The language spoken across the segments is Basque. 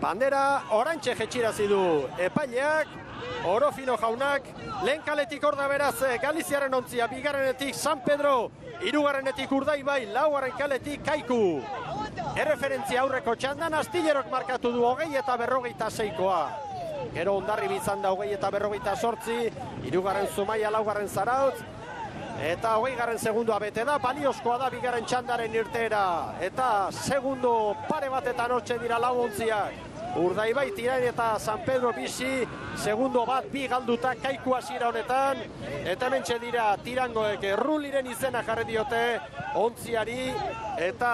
Bandera orantxe jetxirazi du epaileak, Orofino jaunak, lehen kaletik hor da beraz Galiziaren ontzia, bigarrenetik San Pedro, hirugarrenetik Urdaibai, laugarren kaletik Kaiku. Erreferentzia aurreko txandan Astillerok markatu du 20-46koa. Gero Hondarribia izan da 20-48, hirugarren Zumaia, laugarren Zarautz, eta 20. segundua bete da, baliozkoa da bigarren txandaren irteera. Eta segundo pare batetan hortzen dira lau ontziak. Urdaibai, Tirain eta San Pedro bizi, segundo bat bi galduta Kaiku hasiera honetan. Eta hementxe dira Tirangoek Ruliren izena jarri diote ontziari. Eta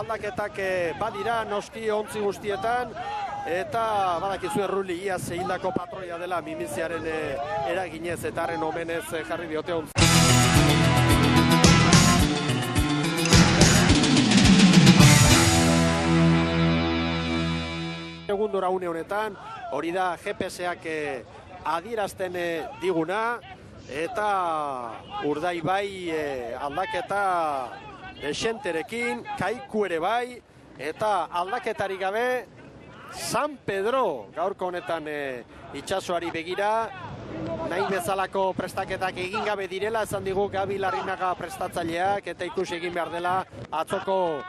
aldaketak badira noski ontzi guztietan. Eta badakizue Ruli iaz hildako patroia dela minbiziaren eraginez eta harren omenez jarri diote ontzi. Segundora une honetan, hori da GPS-ak adierazten diguna, eta Urdaibai aldaketa desenterekin, Kaiku ere bai, eta aldaketari gabe San Pedro gaurko honetan itsasoari begira, nahi bezalako prestaketak egin gabe direla, esan digu Gabi Larrinaga prestatzaileak, eta ikusi egin behar dela atzoko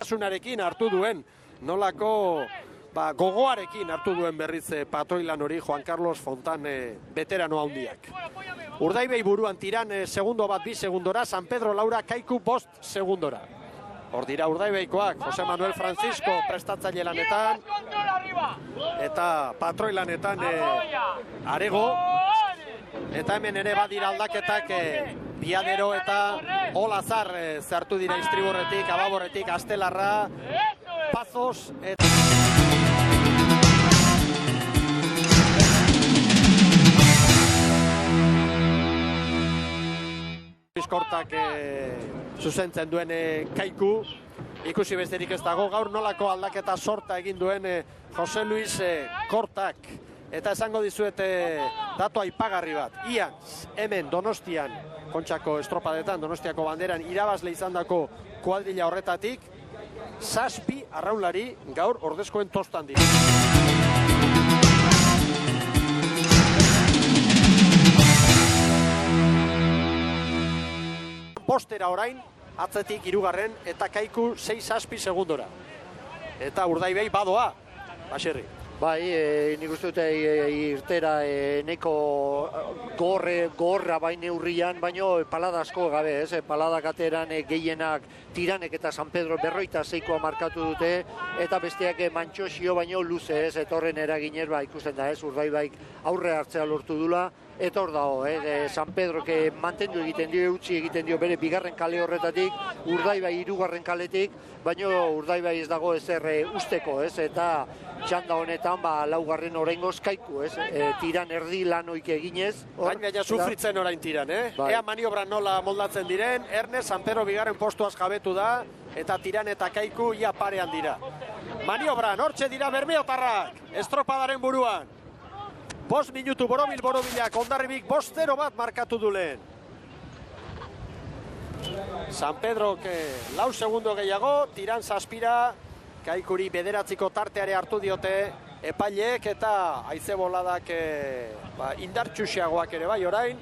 sunarekin hartu duen, nolako gogoarekin hartu duen berriz patroilan hori Juan Carlos Fontan veterano handiak. Urdaibai buruan Tiran segundo bat 2 segundora, San Pedro Laura Kaiku 5 segundora. Hor dira Urdaibaikoak, Jose Manuel Francisco prestatzaile lanetan, eta patroilanetan Arego, eta hemen ere badira aldaketak Biadero eta Olazar zartu dira Istriborretik, Ababorretik, Astelarra, Pazos eta Bizkortak zuzentzen duen Kaiku, ikusi besterik ez dago, gaur nolako aldaketa sorta egin duen Jose Luis Kortak. Eta esango dizuete datu aipagarri bat, iaz hemen Donostian, Kontxako estropadetan, Donostiako banderan irabazle izandako kuadrilla horretatik, 7 arraunlari gaur ordezkoen tostan dira. Postera orain, atzetik 3. eta Kaiku 6-7 segundora. Eta Urdaibai badoa, Baserri. Bai, nik uste dute irtera neko gorra baina urrian, baino palada asko gabe, ez? Paladak ateran gehienak Tiranek eta San Pedro 46koa markatu dute, eta besteak mantxosio baino luze, ez? Eta horren eraginez, ikusten da, ez? Urdaibaik aurre hartzea lortu dula, eta hor dago, San Pedro mantendu egiten dio, utzi egiten dio bere bigarren kale horretatik, Urdaibai 3. kaletik, baino Urdaibai ez dago ezer usteko, ez? Eta txanda honetan, 4. oraingoz Kaiku, ez? Tiran erdi lanoik eginez. Baina sufritzen orain Tiran, Ea maniobra nola moldatzen diren, Ernest San Pedro bigarren postuaz jabetu da, eta Tiran eta Kaiku ia parean dira. Maniobran, hortxe dira bermeotarrak, estropadaren buruan. 5 minutu Borobilak, Hondarribik 5-0 bat markatu du lehen. San Pedro 4 segundo gehiago, Tiran 7, Kaikuri 9 tarteare hartu diote epaileek, eta haize boladak indartxusiagoak ere bai orain.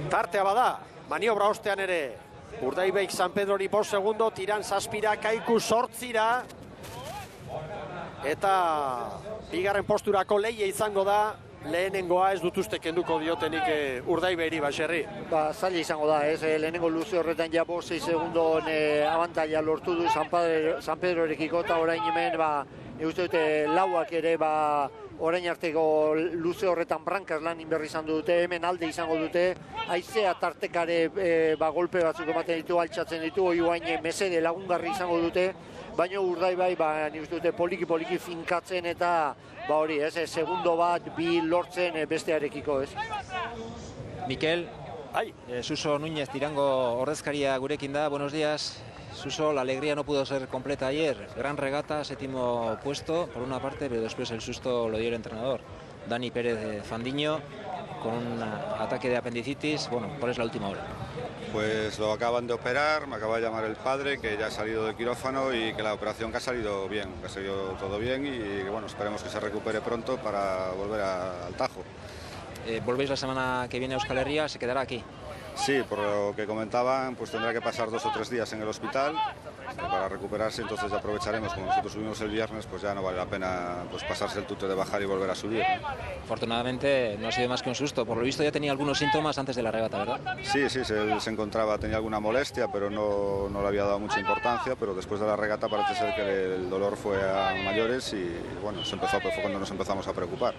Tartea bada, maniobra ostean ere, Urdaibaik San Pedrori 5 segundo, Tiran 7, Kaiku 8, eta bigarren posturako lehia izango da, lehenengoa ez dutuzte kenduko diotenik Urdaibairi, Baserri. Zaila izango da, ez? Lehenengo luze horretan ja 6 segundon abantaila lortu du San Pedrorekiko, eta orain hemen, uste dute lauak ere, orain arteko luze horretan brankaz lan inberri izan dute, hemen alde izango dute, haizea tartekare golpe batzuk ematen ditu, altxatzen ditu, oiuain mesede lagungarri izango dute, baina Urdaibai, nik uste dute poliki finkatzen eta hori, ez, segundo bat, 2 lortzen bestearekiko, ez. Mikel, Suso Núñez, Tirango ordezkaria gurekin da, buenos días. Suso, la alegría no pudo ser completa ayer. Gran regata, 7º puesto, por una parte, pero después el susto lo dio el entrenador. Dani Pérez Fandiño, con un ataque de apendicitis. Bueno, ¿cuál es la última hora? Pues lo acaban de operar, me acaba de llamar el padre, que ya ha salido del quirófano y que la operación que ha salido bien, que ha salido todo bien y bueno, esperemos que se recupere pronto para volver al Tajo. ¿Volvéis la semana que viene a Euskal Herria? ¿Se quedará aquí? Sí, por lo que comentaban, pues tendrá que pasar 2 o 3 días en el hospital para recuperarse, entonces ya aprovecharemos. Como nosotros subimos el viernes, pues ya no vale la pena pues pasarse el tute de bajar y volver a subir. Afortunadamente no ha sido más que un susto. Por lo visto ya tenía algunos síntomas antes de la regata, ¿verdad? Sí, se encontraba, tenía alguna molestia, pero no le había dado mucha importancia, pero después de la regata parece ser que el dolor fue a mayores y bueno, fue cuando nos empezamos a preocupar.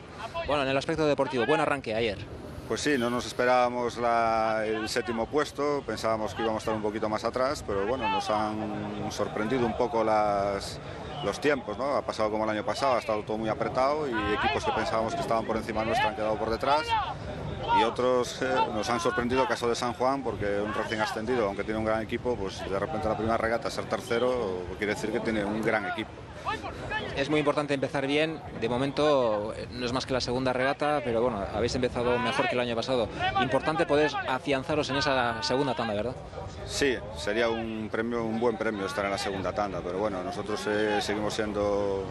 Bueno, en el aspecto deportivo, buen arranque ayer. Pues sí, no nos esperábamos el 7º puesto, pensábamos que íbamos a estar un poquito más atrás, pero bueno, nos han sorprendido un poco los tiempos, ¿no? Ha pasado como el año pasado, ha estado todo muy apretado y equipos que pensábamos que estaban por encima nuestra han quedado por detrás. Y otros nos han sorprendido, el caso de San Juan, porque un recién ascendido, aunque tiene un gran equipo, pues de repente la primera regata ser tercero quiere decir que tiene un gran equipo. Es muy importante empezar bien. De momento no es más que la segunda regata, pero bueno, habéis empezado mejor que el año pasado. Importante poder afianzaros en esa segunda tanda, ¿verdad? Sí, sería un buen premio estar en la segunda tanda, pero bueno, nosotros seguimos siendo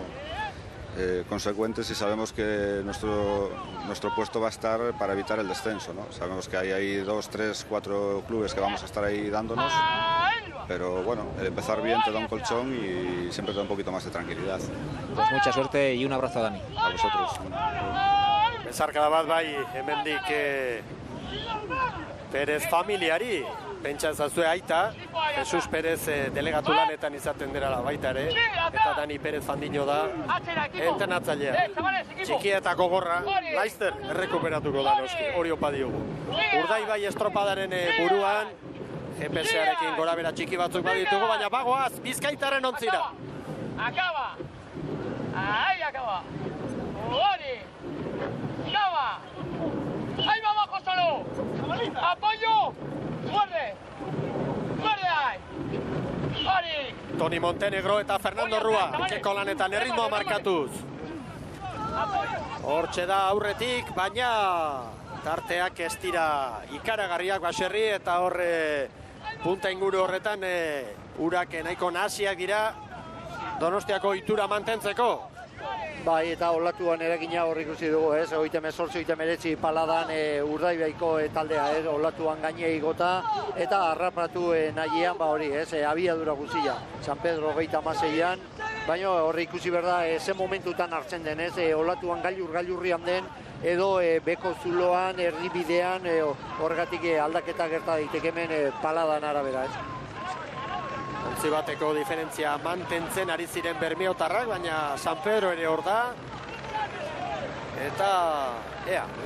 consecuentes y sabemos que nuestro puesto va a estar para evitar el descenso, ¿no? Sabemos que hay ahí 2, 3, 4 clubes que vamos a estar ahí dándonos, pero bueno, el empezar bien te da un colchón y siempre te da un poquito más de tranquilidad. Pues mucha suerte y un abrazo a Dani. A vosotros. Bezarkada bat bai, hemendik Pérez familiari, pentsa ezazue aita, Jesus Pérez delegatu lanetan izaten derala baita ere, eta Dani Pérez Fandiño da entrenatzailea. Txikia eta gogorra, laizter errekuperatuko da noski, hori opa diogu. Urdaibai estropadaren buruan, GPS-arekin gora bera txiki batzuk baditugu, baina bagoaz Bizkaitaren ontzira. Acaba! Ahí acaba! ¡Hori! ¡Acaba! ¡Ahí va abajo solo! ¡Apoyo! ¡Muerde! ¡Muerde ahí! ¡Hori! Toni Montenegro eta Fernando Rua, keko lanetan erritmoa markatuz. Hortxe da aurretik, baina tarteak ez dira ikaragarriak baserri eta horre punta inguru horretan urak nahiko nahasiak dira Donostiako itura mantentzeko. Bai, eta olatuan eragina hor ikusi dugu, ez? 38-39 Paladan Urdaibaiko taldea, olatuan gaine igota eta harrapatu nahiean, hori, ez? Abiadura guzia, San Pedro 36an, baina horri ikusi berda, ze momentutan hartzen den, ez? Olatuan gailurrian den, edo beko zuloan, erdibidean, horregatik aldaketa gerta daiteke hemen Paladan arabera, ez? Ontzi bateko diferentzia mantentzen ari ziren bermeotarrak, baina San Pedro ere hor da. Eta,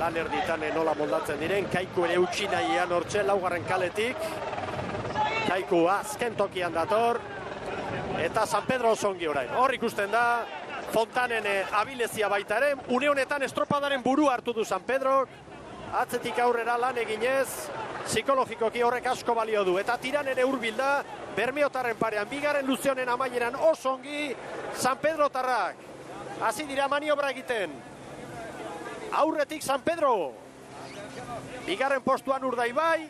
lan erditan nola moldatzen diren, Kaiku ere utxi nahian hortxe, laugarren kaletik. Kaiku azken tokian dator. Eta San Pedro osongi orain. Hor ikusten da, Fontanen abilezia baita ere, une honetan estropadaren buru hartu du San Pedro. Atzetik aurrera lan eginez, psikologikoki horrek asko balio du. Eta tiran ere hurbilda, Bermeotarren parean, bigarren luzionen amaieran osongi San Pedro tarrak. Hasi dira maniobra egiten. Aurretik San Pedro. Bigarren postuan Urdaibai,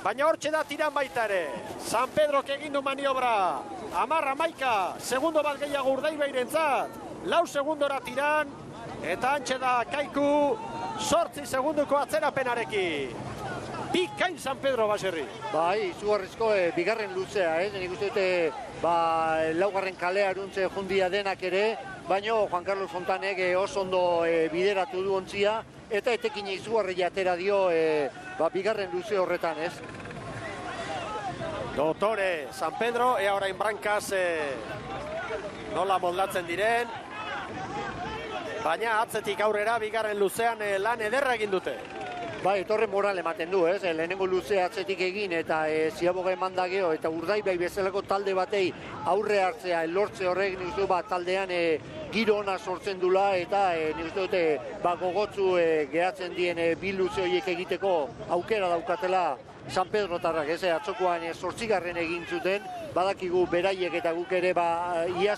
baina hortxe da tiran baita ere. San Pedrok egin du maniobra. 10-11, segundo bat gehiago Urdaibairentzat. 4 segundora tiran, eta antxe da Kaiku 8 segunduko atzerapenarekin. Bikain San Pedro baserri. Bai, izugarrizko bigarren luzea, nik uste dute laugarren kalea aruntze jundia denak ere, baina Juan Carlos Fontanek oso ondo bideratu du ontzia, eta etekin izugarri atera dio bigarren luze horretan, ez? Dotore San Pedro, ea orain brankaz nola moldatzen diren, baina atzetik aurrera bigarren luzean lan ederra egin dute. Bai, etorren moral ematen du, ez? Lehenengo luze atzetik egin eta ziaboga eman da geho, eta Urdaibai bezalako talde batei aurre hartzea, lortze horrek nik uste taldean giro ona sortzen dula, eta nik uste dute gogotzu gehatzen dien bi luze horiek egiteko aukera daukatela San Pedro tarrak, ez? Atzokoan 8. egin zuten, badakigu beraiek eta guk ere iaz